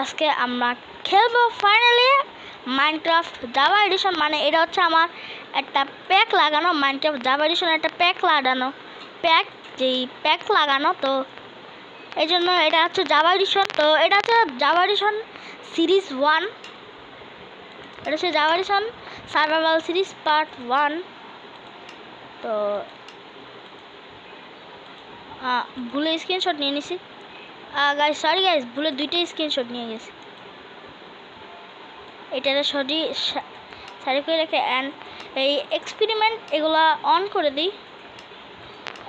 আজকে আমরা খেলবো ফাইনালি মাইনক্রাফট জাভা এডিশন। মানে এটা হচ্ছে আমার একটা প্যাক লাগানো, মাইনক্রাফট জাভা এডিশন একটা প্যাক লাগানো, তো এই জন্য এটা হচ্ছে জাভা এডিশন। তো এটা হচ্ছে জাভা এডিশন সিরিজ 1, এটা হচ্ছে Java edition survival series part 1। তো ভুলে স্ক্রিনশট নিয়ে নিছি গাইস, সরি গাইস, ভুলে 2টা স্ক্রিনশট নিয়ে গেছি। এটা সারি করে রেখে অ্যান্ড এই এক্সপেরিমেন্ট এগুলা অন করে দিই।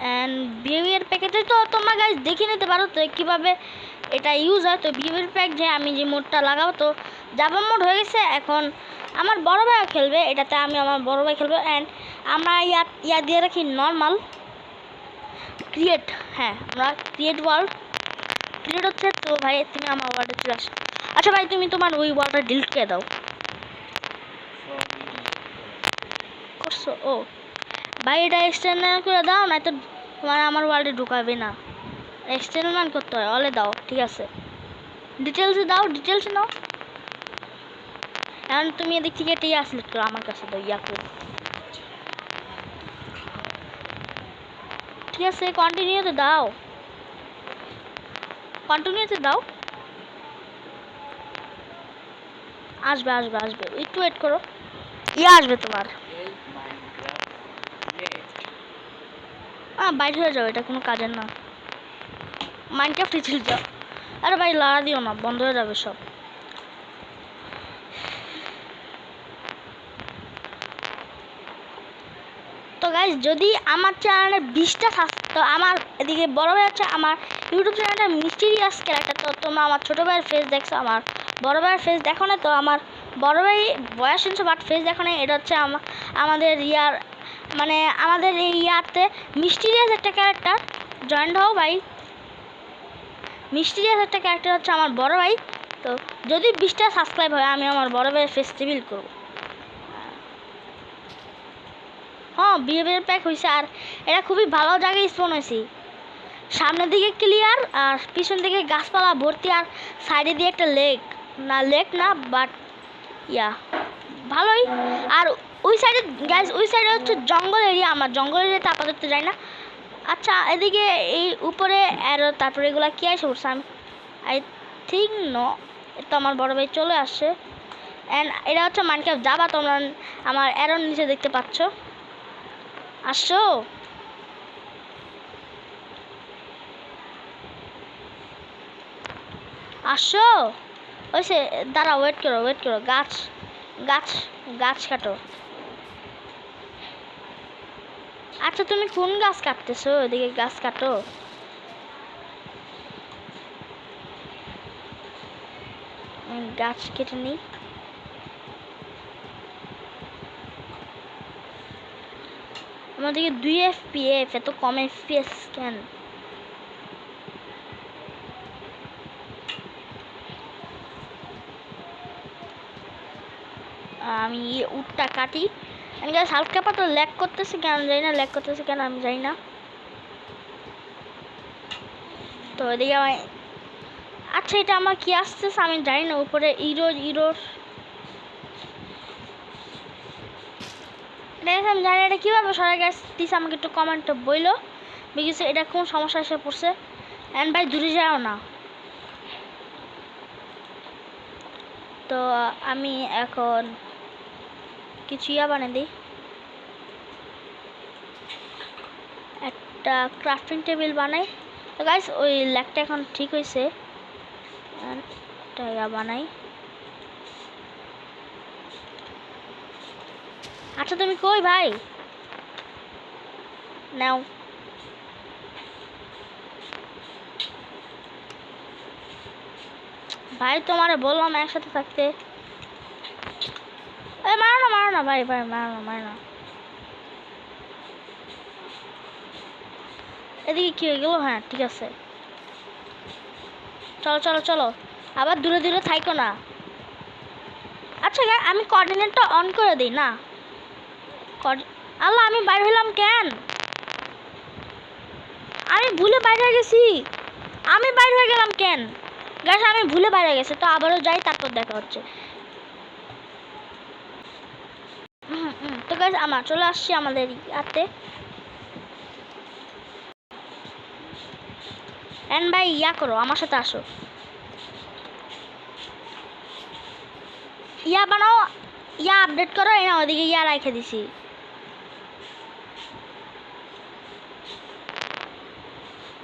অ্যান্ড বিহেভিয়ার প্যাকেজে তো তোমরা গাইস দেখে নিতে পারো তো কীভাবে এটা ইউজ হয়। তো বিহেভিয়ার প্যাক যে আমি যে মোডটা লাগাবো, তো জাভা মোড হয়ে গেছে। এখন আমার বড় ভাইও খেলবে এটাতে, আমি আমার বড় ভাই খেলবো। অ্যান্ড আমরা ইয়া দিয়ে রাখি নর্মাল ক্রিয়েট, হ্যাঁ আমরা ক্রিয়েট ওয়ার্ল্ড ক্রিয়েট হচ্ছে। তো ভাই তুমি আমার ওয়ার্ল্ডে চলে আসো। আচ্ছা ভাই তুমি তোমার ওই ওয়ার্ল্ডটা ডিলিট করে দাও। করছো? ও ভাই এটা এক্সটার্নাল করে দাও, না তো তোমার আমার ওয়ার্ল্ডে ঢুকাবে না। এক্সটার্নাল করতে হয়, অলে দাও, ঠিক আছে। ডিটেলসে দাও, ডিটেলসে নাও। এখন তুমি এদিক থেকে এটা সিলেক্ট করো, আমার কাছে দাও ইয়াকুব, ঠিক আছে। কন্টিনিউতে দাও, কন্টিনিউতে দাও। আসবে আসবে আসবে, একটু ওয়েট করো, আসবে তোমার। বাইরে হয়ে যাও, এটা কোনো কাজের না। মাইনক্রাফট রিচিল যাও। আরে ভাই লড়া দিও না, বন্ধ হয়ে যাবে সব। তো গাইজ যদি আমার চ্যানেলে 20টা তো আমার এদিকে বড় ভাই হচ্ছে আমার ইউটিউব চ্যানেলটা মিস্টিরিয়াস ক্যারেক্টার। তো তোমরা আমার ছোটো ভাইয়ের ফেস দেখছো, আমার বড় ভাইয়ের ফেস দেখো না। তো আমার বড় ভাই বয়স শুনছো বাট ফেস দেখো না। এটা হচ্ছে আমাদের মানে আমাদের এই ইয়াতে মিস্টিরিয়াস একটা ক্যারেক্টার। জয়েন্ট হও ভাই, মিস্টিরিয়াস একটা ক্যারেক্টার হচ্ছে আমার বড় ভাই। তো যদি 20টা সাবস্ক্রাইব হয় আমি আমার বড় ভাইয়ের ফেস রিভিল করবো। হ্যাঁ বিহেভিয়ার প্যাক হয়েছে, আর এটা খুবই ভালো জায়গায় স্পন হয়েছে। সামনের দিকে ক্লিয়ার, আর পিছন দিকে গাছপালা ভর্তি, আর সাইডে দিয়ে একটা লেক না বাট ভালোই। আর ওই সাইডে গ্যাস, ওই সাইডে হচ্ছে জঙ্গল এরিয়া। আমার জঙ্গল এরিয়াতে আপাতত যাই না। আচ্ছা এদিকে এই উপরে অ্যারো, তারপরে এগুলা কী আসে উঠছে আমি আই থিঙ্ক নো। তো আমার বড় ভাই চলে আসছে। অ্যান্ড এটা হচ্ছে মাইনক্রাফট জাভা, তোমরা আমার অ্যারোর নিচে দেখতে পাচ্ছ। আসো আসো, ওইসে দাঁড়া, ওয়েট করো গাছ কাটো। আচ্ছা তুমি কোন গাছ কাটতেছো? ওইদিকে গাছ কাটো। গাছ কেটে নিই। আমাদেরকে 2 FPS, এত কম FPS কেন? আমি উটটা কাটি। হালকা পাতলা ল্যাগ করতেছে কেন জানি না, আমি জানি না। তো এদিকে আমি, আচ্ছা এটা আমার কি আসতেছে আমি জানি না। উপরে ইরোর আমি জানি এটা কীভাবে সরাই গেছে। প্লিজ আমাকে একটু কমেন্টে বইলো, বিকজ এটা কোন সমস্যা এসে পড়ছে। অ্যান্ড ভাই দূরে যাও না। তো আমি এখন কিছু বানিয়ে দিই, একটা ক্রাফটিং টেবিল বানাই। তো গাইস ওই ল্যাগটা এখন ঠিক হয়েছে, একটা বানাই। আচ্ছা তুমি কই ভাই? নাও ভাই, তোমার বললাম একসাথে থাকতে। মারো না ভাই, মারো না। এদিকে কি হয়ে গেল? হ্যাঁ ঠিক আছে, চলো আবার দূরে থাইকো না। আচ্ছা আমি কোঅর্ডিনেটটা অন করে দিই না। আল্লাহ আমি বাইরে হইলাম কেন? আমি ভুলে বাইরে হয়ে গেছি। আমি বাইরে হয়ে গেলাম কেন? গাইস আমি ভুলে বাইরে গেছে, তো আবারও যাই, তারপর দেখা হচ্ছে। তো গাইস আমরা চলে আসছি আমাদের ইয়াতে। এন্ড ভাই ইয়া করো, আমার সাথে আসো, ইয়া বানাও, ইয়া আপডেট করো। এই না ওদিকে ইয়া রেখে দিছি।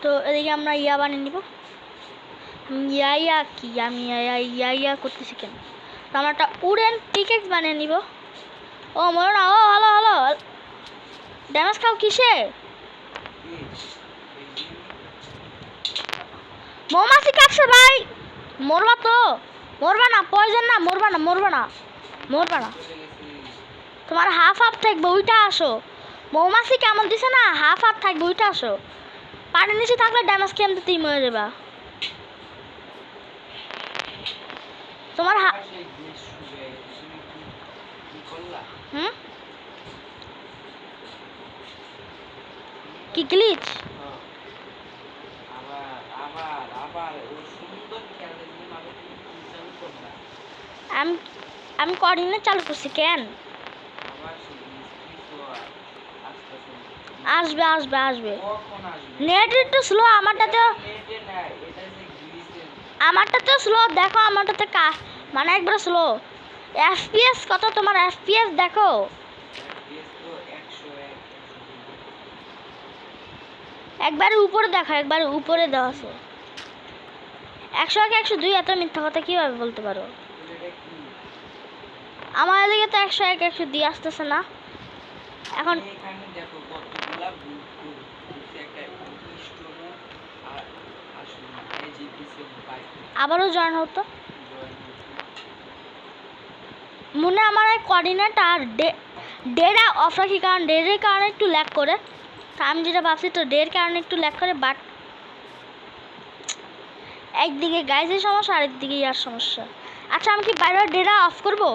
তো এদিকে আমরা ইয়া বানিয়ে নিব। ইয়া ইয়া কি আমি ইয়া করতেছি কেন? তো আমরা একটা উডেন পিকেক্স বানিয়ে নিব। ও মরো না, ও হলো হলো, ড্যামেজ খাও কিসে? মৌমাছি কাটছে ভাই, মরবা তো, মরবা না, পয়জন না, মরবা না, মরবা না, মরবা না। তোমার হাফ থাকবে, ওইটা আসো। মৌমাছি কেমন দিছে না, হাফ থাকবে, ওইটা আসো। পানির নিচে থাকলে ড্যামেজ খেয়ে তুই মরে যাবা। তোমার কি গ্লিচ? আমি কোঅর্ডিনেট চালু করছি কেন? আসবে আসবে আসবে, নেট একটু স্লো, আমারটাতে স্লো দেখো, আমারটাতে মানে একবার স্লো। এফপিএস কত তোমার? এফপিএস দেখো, একবার উপরে দেখো, একবার উপরে দেওয়া আছে 101 102। এত মিথ্যা কথা কিভাবে বলতে পারো? আমার এদিকে তো 101 102 আসতেছে না এখন। আবারও জয়েন হতো মনে, আমার কোঅর্ডিনেট আর ডেটা অফ রাখি, কারণ ডেটের কারণে একটু ল্যাগ করে। তা আমি যেটা ভাবছি, তো ডের কারণে একটু ল্যাগ করে, বাট একদিকে গাইজের সমস্যা, আরেকদিকে ইয়ার সমস্যা। আচ্ছা আমি কি বাইরে ডেটা অফ করবো?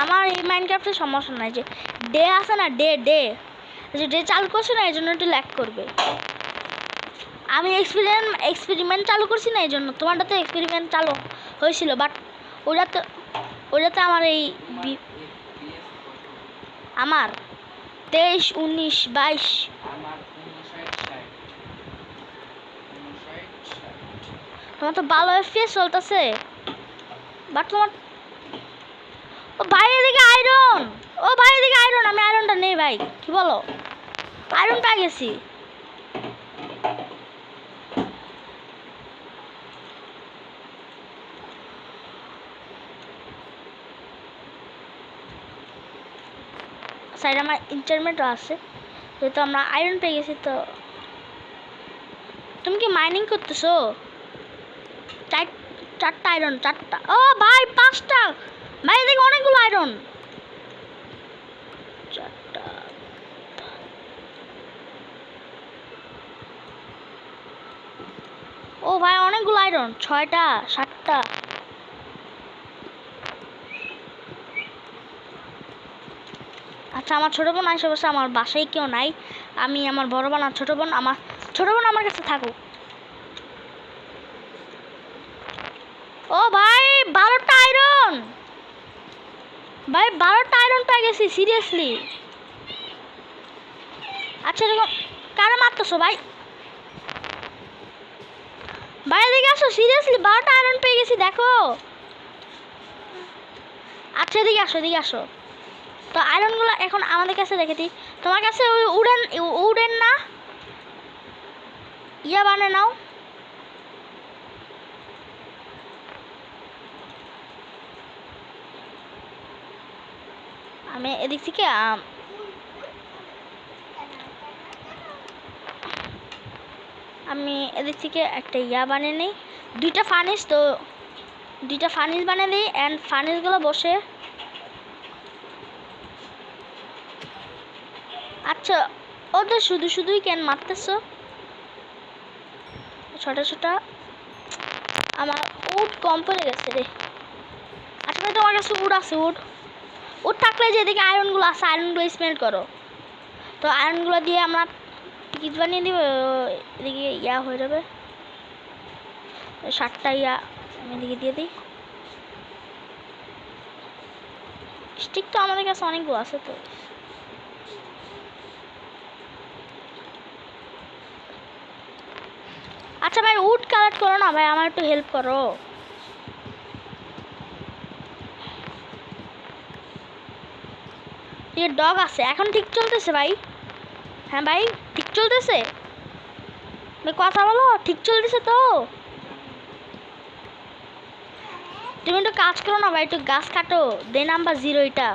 আমার এই মাইনক্রাফটের সমস্যা নাই, যে ডে আছে না, ডে চালু করছে না, এই জন্য একটু ল্যাগ করবে। আমি এক্সপেরিমেন্ট চালু করছি না, এই জন্য। তোমারটা তো এক্সপেরিমেন্ট চালু হয়েছিল, বাট ওটাতে আমার এই আমার 23 19 22 তোমার তো ভালো এফপিএস চলতেছে, বাট তোমার ও ভাই এদিকে আয়রন, ও ভাই এদিকে আয়রন, আমি আয়রনটা নেই ভাই, কি বলো? আয়রন পেয়ে গেছি। সাইড আমার ইন্টারনেটও আছে, যেহেতু আমরা আয়রন পেয়ে গেছি। তো তুমি কি মাইনিং করতেছো? চারটা আয়রন, চারটা, ও ভাই 5টা ভাই, এদিকে অনেকগুলো আয়রন। 4টা, ও ভাই অনেকগুলো আয়রন, 6টা 7টা। আচ্ছা আমার ছোটো বোন আসে বসে, আমার বাসায় কেউ নাই, আমি আমার বড় বোন আর ছোটো বোন, আমার কাছে থাকুক। ও ভাই 12টা আয়রন, ভাই 12টা আয়রন পেয়ে গেছি, সিরিয়াসলি। আচ্ছা এরকম কারা মারতেছো ভাই? ভাই এদিকে আসো, সিরিয়াসলি 12টা আয়রন পেয়ে গেছি, দেখো। আচ্ছা এদিকে আসো, এদিকে আসো। তো আয়রনগুলো এখন আমাদের কাছে রেখে দিই। তোমার কাছে ওই উডেন না ইয়া বানিয়ে নাও। আমি এদিক থেকে একটা ইয়া বানিয়ে নিই, 2টা ফার্নিস। তো 2টা ফার্নিস বানিয়ে দিই, অ্যান্ড ফার্নিসগুলো বসে। আচ্ছা ওদের শুধুই কেন মারতেছো? ছোটা আমার উড কম পড়ে গেছে রে। আচ্ছা তোমার কাছে উড আছে? উড উড থাকলে যে এদিকে আয়রনগুলো আছে, আয়রনগুলো স্মেল্ট করো। তো আয়রনগুলো দিয়ে আমরা পিকেক্স বানিয়ে দিব। এদিকে ইয়া হয়ে যাবে, 7টা ইয়া আমি এদিকে দিয়ে দিই। স্টিক তো আমাদের কাছে অনেকগুলো আছে। তো আচ্ছা ভাই, উড কালেক্ট করো না ভাই, আমার একটু হেল্প করো। ডগ আছে এখন, ঠিক চলতেছে ভাই? হ্যাঁ ভাই, ঠিক চলতেছে? কথা বলো, ঠিক চলতেছে তো? তুমি একটু কাজ করো না ভাই, একটু গাছ কাটো, দে নাম্বার 0 এটা।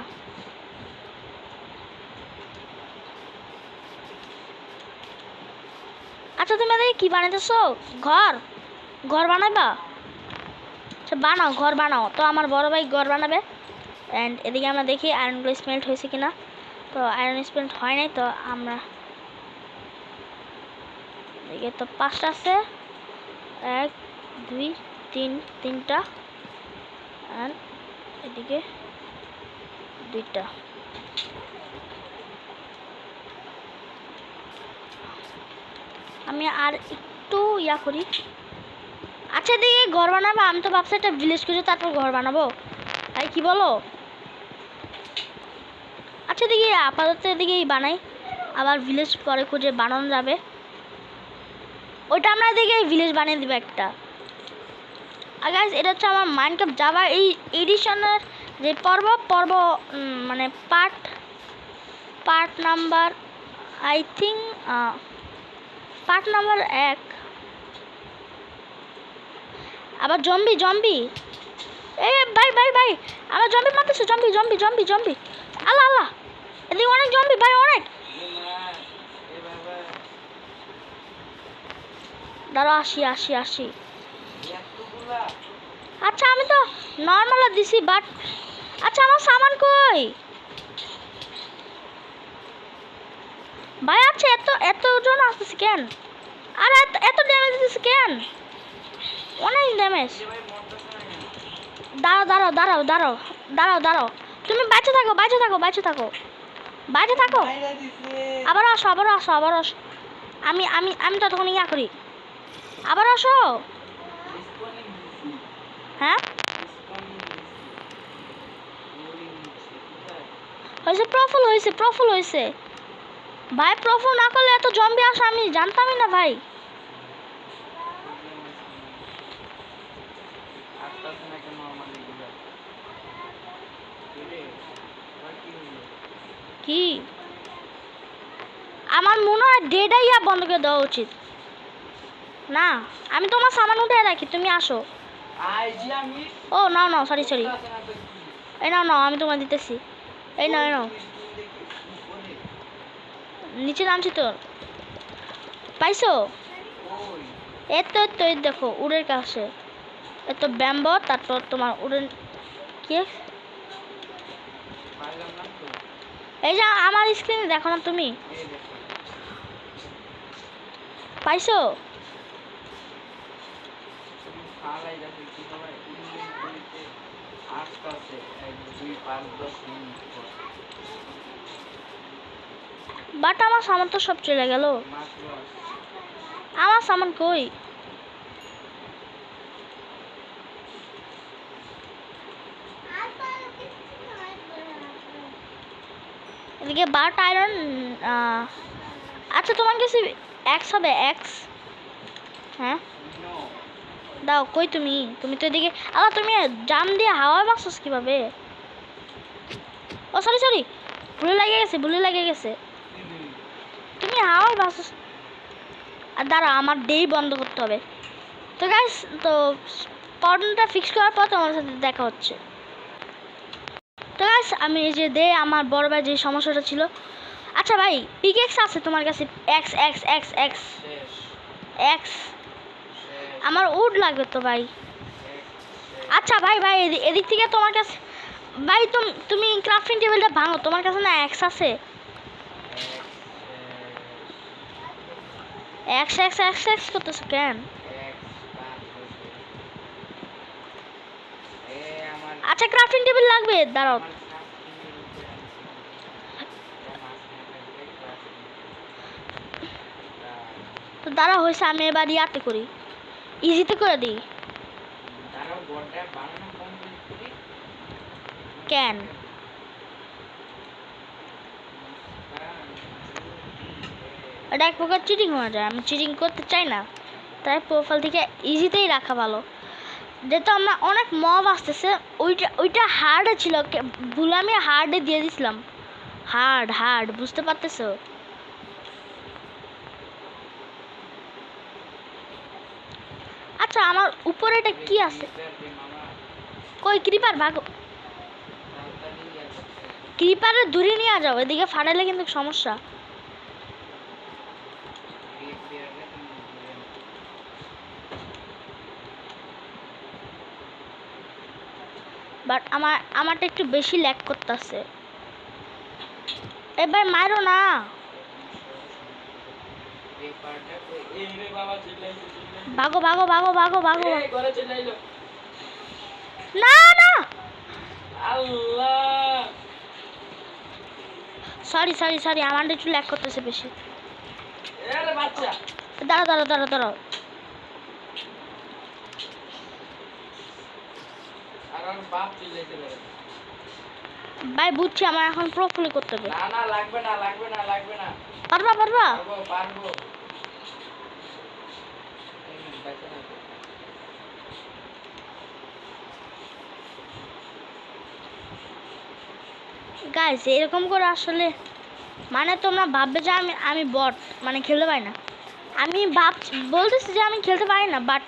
আচ্ছা তুমি এদিকে কি বানাইতেছো? ঘর? ঘর বানাবা? আচ্ছা বানাও, ঘর বানাও। তো আমার বড় ভাই ঘর বানাবে। অ্যান্ড এদিকে আমরা দেখি আয়রনগুলো স্মেল্ট হয়েছে কিনা। তো আয়রন স্মেল্ট হয় নাই। তো আমরা এদিকে তো 5টা আছে, 1 2 3, 3টা। অ্যান্ড এদিকে 2টা। আমি আর একটু ইয়া করি। আচ্ছা এদিকে ঘর বানাবো? আমি তো ভাবছি একটা ভিলেজ খুঁজে তারপর ঘর বানাবো। তাই কি বলো? আচ্ছা এদিকে আপাতত এদিকেই বানাই, আবার ভিলেজ পরে খুঁজে বানানো যাবে। ওইটা আমরা এদিকে ভিলেজ বানিয়ে দিব একটা। আর গাইস, এটা হচ্ছে আমার মাইনক্রাফট জাভা এই এডিশনের যে পর্ব মানে part number, I think part number 1। আবার জম্বি এ ভাই ভাই ভাই, আমার জম্বি মারতেছে, জম্বি। আল্লাহ আল্লাহ, এদিকে অনেক জম্বি ভাই, অনেক। দাঁড়া, আসি। আচ্ছা আমি তো নর্মাল দিছি, বাট আচ্ছা আমার সামান কই ভাই? আচ্ছা এত ওজন আসতেছে কেন? আর এত ড্যামেজ দিচ্ছে কেন? অনেক ড্যামেজ। দাঁড়াও। তুমি বাইচে থাকো। আবার আসো। আমি ততক্ষণ ইয়া করি। আবার আসো। হ্যাঁ প্রফুল হয়েছে ভাই। প্রফুল না করলে এত জম্বি আসে আমি জানতামই না ভাই। কি আমার মনে হয় ডেডাইয়া বন্ধ করে দেওয়া উচিত না। আমি তোমার সামান উঠে রাখি, তুমি আসো। ও নাও, সরি। এই নাও, আমি তোমার দিতেছি। এই নাও। নিচে নামছি তো, পাইছো? এত দেখো উড়ের কাছে এত ব্যাম্বো, তারপর তোমার উড়েন কি। এই যে আমার স্ক্রিনে দেখো না তুমি, পাইছো? বাট আমার সামান তো সব চলে গেল। আমার সামান কই? এদিকে বাট আয়রন। আচ্ছা তোমার কাছে এক্স হবে? এক্স? হ্যাঁ দাও। কই তুমি তো এদিকে। আল্লাহ, তুমি জাম দিয়ে হাওয়া বাঁচছ কিভাবে? ও সরি, ভুলে লাগে গেছে। তুমি হাওয়া বাঁচছ। আর দাঁড়াও, আমার ডেই বন্ধ করতে হবে। তো গাইস, তো প্রবলেমটা ফিক্স করার পর তোমার সাথে দেখা হচ্ছে। তো গাইস, আমি এই যে আমার বড় ভাই যে সমস্যাটা ছিল। আচ্ছা ভাই, পিকেক্স আছে তোমার কাছে? এক্স আমার উড লাগবে তো ভাই। আচ্ছা ভাই এদিক থেকে তোমার কাছে ভাই, তুমি ক্রাফটিং টেবিলটা ভাঙো। তোমার কাছে না এক্স আছে? এক্স করতেছো কেন? আচ্ছা ক্রাফটিং টেবিল লাগবে, দাঁড়াও। তো দাঁড়া হয়েছে, আমি এবার ইয়াতে করি, ইজিতে করে দিই। কেন এটা এক প্রকার চিটিং হয়ে যায়, আমি চিটিং করতে চাই না, তাই প্রোফাইল থেকে ইজিতেই রাখা ভালো। যেহেতু আমরা অনেক মব আসতেছে, ওইটা হার্ডে ছিল, ভুলে আমি হার্ডে দিয়ে দিছিলাম, হার্ড বুঝতে পারতেছো? আচ্ছা আমার উপরে এটা কি আছে? কই ক্রিপার? ভাগো, ক্রিপারে দূরে নিয়ে যাও, এদিকে ফাটাইলে কিন্তু সমস্যা। বাট আমারটা একটু বেশি ল্যাগ করতেছে। এবার মারো না। ভাগো ভাগো ভাগো ভাগো ভাগো। না না, সরি সরি সরি, আমার একটু ল্যাগ করতেছে বেশি। দাঁড়াও দাঁড়াও দাঁড়াও দাঁড়াও, ভাই বুঝছি, আমার এখন প্রোফাইল করতে হবে। না না লাগবে না লাগবে না লাগবে না। পারবা পারবা? পারবো পারবো। গাইস এরকম করে আসলে মানে তোমরা ভাববে যে আমি বট মানে খেলতে পারি না। আমি বলতেছি যে আমি খেলতে পারি না, বাট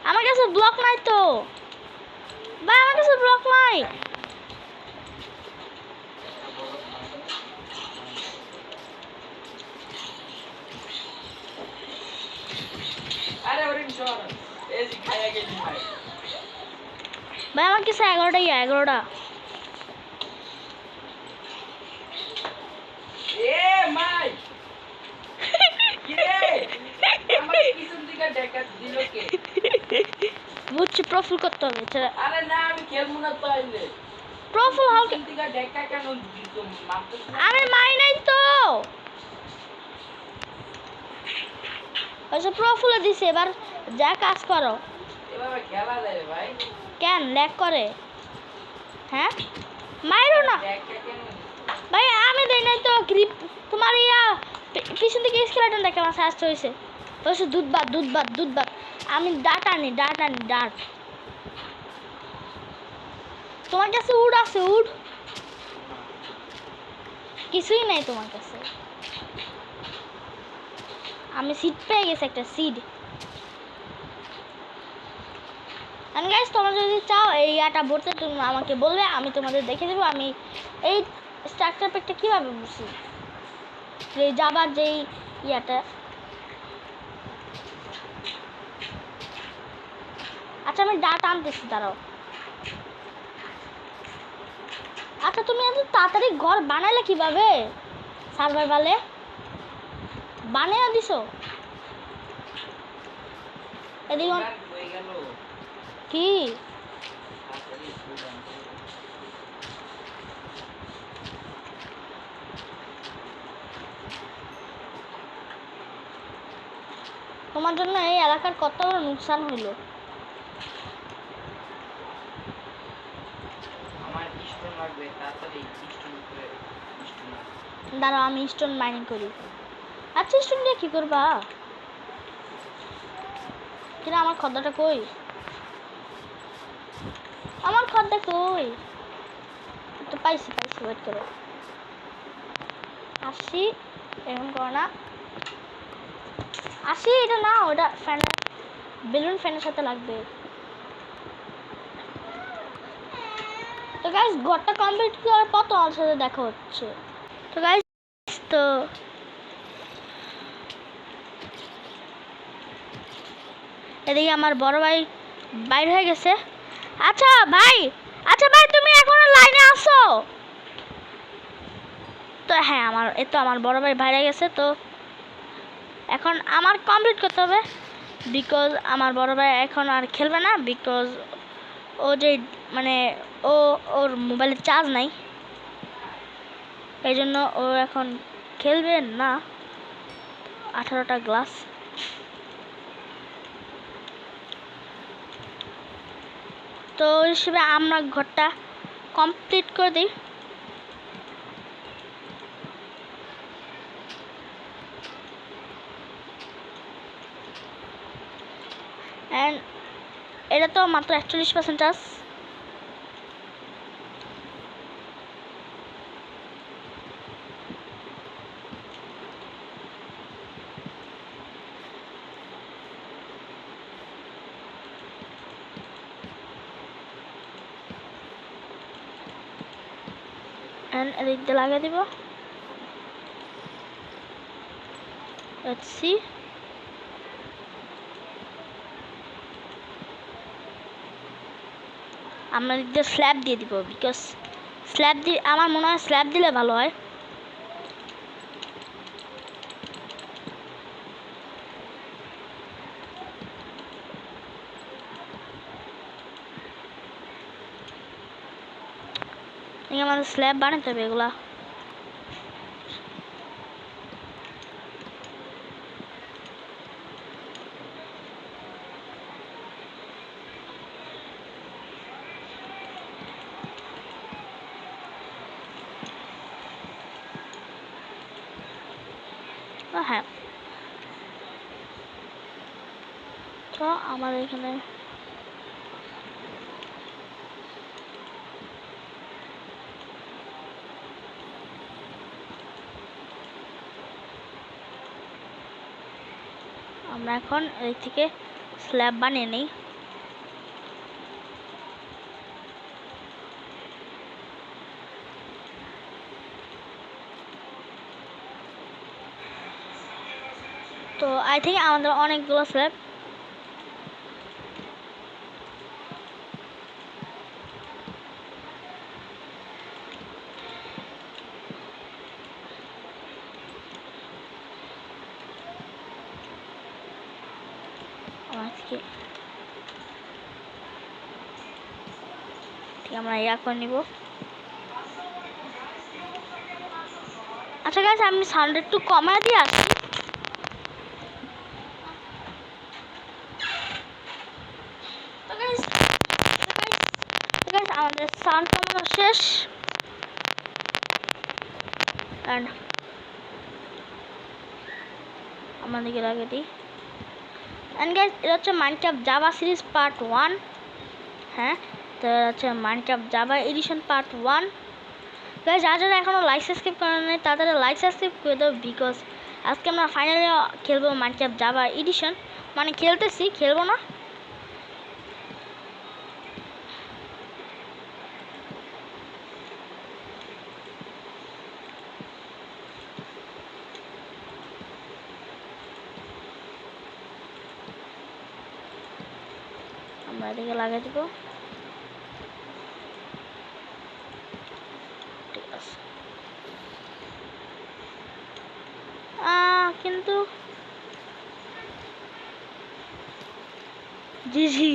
আমার কাছে ব্লক নাই তো ভাই, আমার কাছে ব্লক নাই। আরে ওরিন শোন, এই যে খায়া গেলি ভাই। ভাই আমার কাছে 11টা। এ মাই কি রে, আমার পিছন দিকে দেখা দিল কে? বুঝছি, প্রোফাইল করতে হবে। আরে না আমি খেলবো না তো, আইলে প্রোফাইল হালকা দিকে দেখা কেন দিত? আমি মাই নাই তো, আচ্ছা প্রোফাইলে দিছে, এবার যা কাজ করো। এভাবে খেলা যায় ভাই? কেন ল্যাগ করে? হ্যাঁ মাইরো না ভাই, আমি দেই নাই তো। গ্রিপ তোমার ইয়া পিছন থেকে স্কেলেটন দেখে আমার সাহায্য হয়েছে। বলছে দুধ ভাত। আমি ডাট আনি। তোমার কাছে উড আছে? উড কিছুই নাই তোমার কাছে। আমি সিড পেয়ে গেছি, একটা সিড। এন্ড গাইস তোমরা যদি চাও এই ইয়াটা ভরতে, তুমি আমাকে বলবে, আমি তোমাদের দেখে দেবো আমি এই স্ট্রাকচার প্যাকটা কীভাবে বুঝছি, এই যাবার যেই ইয়াটা। আচ্ছা আমি ডাটা আনতেছি, দাঁড়াও। আচ্ছা তুমি এত তাড়াতাড়ি ঘর বানালে কিভাবে? সার্ভাইভালে বানিয়ে দিছো? এদিকে কি তোমার জন্য এই এলাকার কত বড় নুকসান হইলো। আমার স্টোন লাগবে তাড়াতাড়ি, স্টোন করে স্টোন। দাঁড়াও আমি স্টোন মাইনিং করি। আচ্ছা স্টোন দিয়ে কি করবা? কিনা আমার খদ্দাটা কই? আমার খদ্দা কই? তো পাইছি ওয়েট করো, আসি। এরকম করো না, আসি। এটা না, ওটা ফ্যান, বেলুন ফ্যানের সাথে লাগবে। তো গাইস ঘরটা কমপ্লিট করার পর তোমার সাথে দেখা হচ্ছে। তো গাইস তো এদিকে আমার বড় ভাই বাইর হয়ে গেছে। আচ্ছা ভাই তুমি এখনো লাইনে আসো তো? হ্যাঁ আমার বড় ভাই বাইরে গেছে, তো এখন আমার কমপ্লিট করতে হবে, বিকজ আমার বড় ভাই এখন আর খেলবে না, বিকজ ও যে মানে ওর মোবাইলে চার্জ নাই, এই জন্য ও এখন খেলবে না। 18টা গ্লাস। তো হিসেবে আমরা ঘরটা কমপ্লিট করে দিই। অ্যান্ড এটা তো মাত্র 41% চার্জ। অ্যান্ড এদিক দিয়ে লাগিয়ে দিব। Let's see. আমরা এদিক দিয়ে স্ল্যাব দিয়ে দিব, বিকজ স্ল্যাব দিয়ে আমার মনে হয় স্ল্যাব দিলে ভালো হয়। আমাদের স্ল্যাব বানাতে হবে এগুলা। হ্যাঁ, তো আমাদের এখানে আমরা এখন এই থেকে স্ল্যাব বানিয়ে নিই। তো আই থিঙ্ক আমাদের অনেকগুলো স্ল্যাব। আজকে ঠিক আমরা ইয়া করে নিব। আচ্ছা গাইস, আমি সাউন্ড একটু কমায় দিয়ে আসি। তো গাইস আমাদের সাউন্ড কমানো শেষ। অ্যান্ড আমাদেরকে লাগিয়ে দিই। অ্যান্ড গাইস, এটা হচ্ছে মাইনক্রাফট জাভা সিরিজ পার্ট 1। হ্যাঁ, তো এটা হচ্ছে Minecraft Java edition part 1। Guys, যারা এখনও লাইক সাবস্ক্রাইব করেন নাই তাদের লাইক সাবস্ক্রাইব করে দাও, বিকজ আজকে আমরা ফাইনালি খেলবো মাইনক্রাফট জাভা এডিশন। মানে খেলতেছি, খেলবো না। আমরা এদিকে লাগিয়ে দেবো। ঠিক আছে, কিন্তু জি জি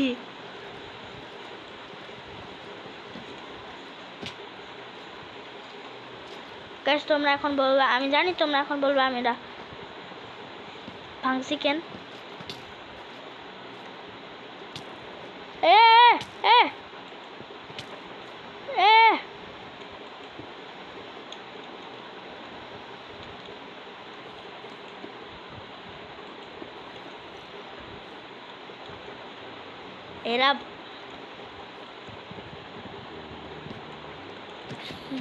গাইস, তোমরা এখন বলবে, আমি জানি তোমরা এখন বলবে আমি এটা ভাঙছি কেন। এ এ এ এরা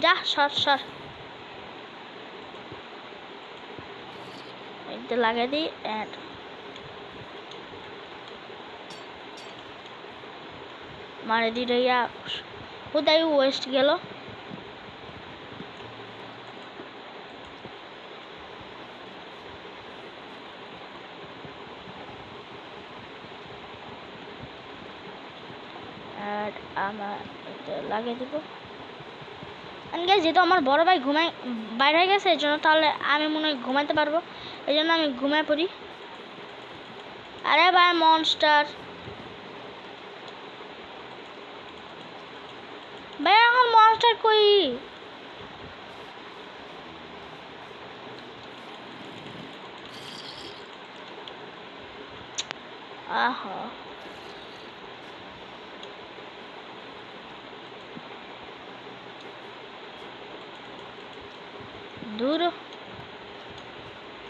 যা সর সর। এটা লাগিয়ে দিই। অ্যান্ড মারে দিলে ইয়া কোথায় ওয়েস্ট গেল। আর আমার এটা লাগিয়ে দিব। যেহেতু আমার বড় ভাই বাইরে হয়ে গেছে, এই জন্য তাহলে আমি মনে হয় ঘুমাইতে পারবো, এই জন্য আমি ঘুমায় পড়ি। আরে ভাই মনস্টার ভাই, এখন মনস্টার কই? আহা দূর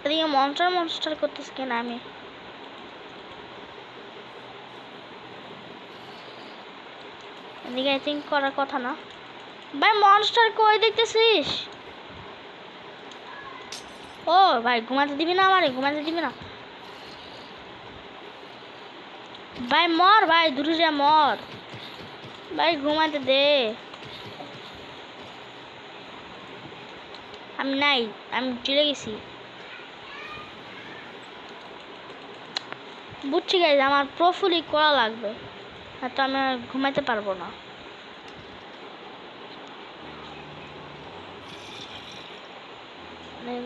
এদিকে মনস্টার করতেছি কেন আমি এদিকে আই থিঙ্ক করার কথা না ভাই মনস্টার কই দেখতেছিস ও ভাই ঘুমাতে দিবি না আমারে ঘুমাতে দিবি না ভাই মর ভাই দূরে যা মর ভাই ঘুমাতে দে আমি নাই আমি চলে গেছি বুঝছি গাইজ আমার প্রফুলি করা লাগবে আর তো আমি আর ঘুমাইতে পারবো না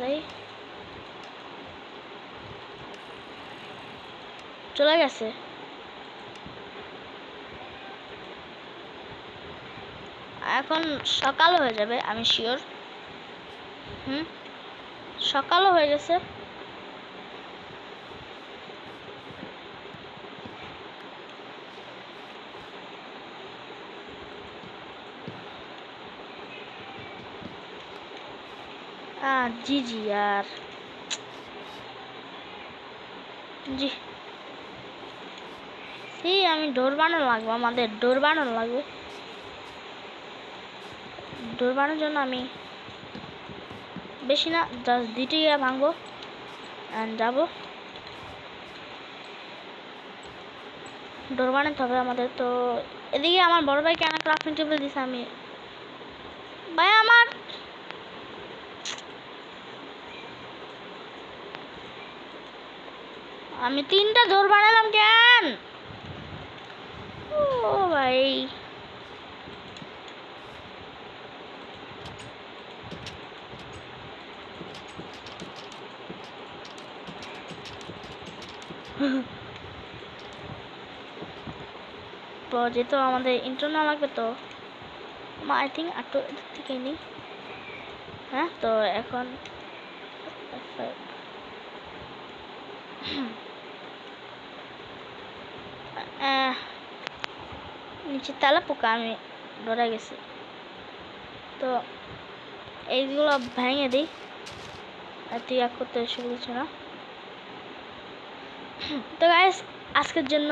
ভাই চলে গেছে এখন সকাল হয়ে যাবে আমি শিওর সকালও হয়ে গেছে জি জি यार জি এই আমি ডোর বানানো লাগবে আমাদের ডোর বানানো লাগবে ডোর বানানোর জন্য আমি বেশি না জাস্ট দুইটা ইয়া ভাঙবো অ্যান্ড যাবো ডোর বানাতে হবে আমাদের তো এদিকে আমার বড় ভাই কেন ক্রাফটিং টেবিল দিছে আমি ভাই আমার আমি 3টা ডোর বানালাম কেন ও ভাই তো যেহেতু আমাদের ইন্টারনাল লাগবে তো আই থিঙ্ক একটু এদিক থেকে নিই হ্যাঁ তো এখন নিচে তালা পোকা আমি ডরে গেছি তো এইগুলো ভেঙে দিই আর তুই এক করতে সুবিধা না তো গাইস আজকের জন্য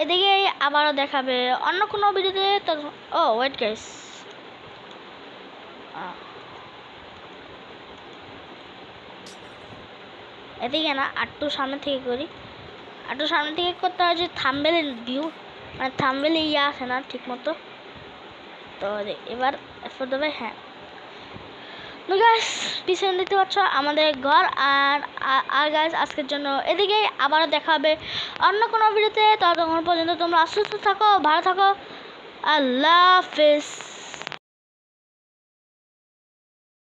এদিকে আবারও দেখাবে অন্য কোনো ভিডিওতে তো ও ওয়েট গাইস এদিকে না আটটু সামনে থেকে করি আটটু সামনে থেকে করতে হয় যে থাম্বনেল ভিউ মানে থাম্বনেলে ইয়ে আসে না ঠিক মতো তো এবার এফোর্ট দেবে হ্যাঁ তো গাইস পিছনে দেখতে পাচ্ছ আমাদের ঘর আর গাইস আজকের জন্য এদিকে আবারও দেখা হবে অন্য কোনো ভিডিওতে ততক্ষণ পর্যন্ত তোমরা সুস্থ থাকো ভালো থাকো আল্লাহ হাফেজ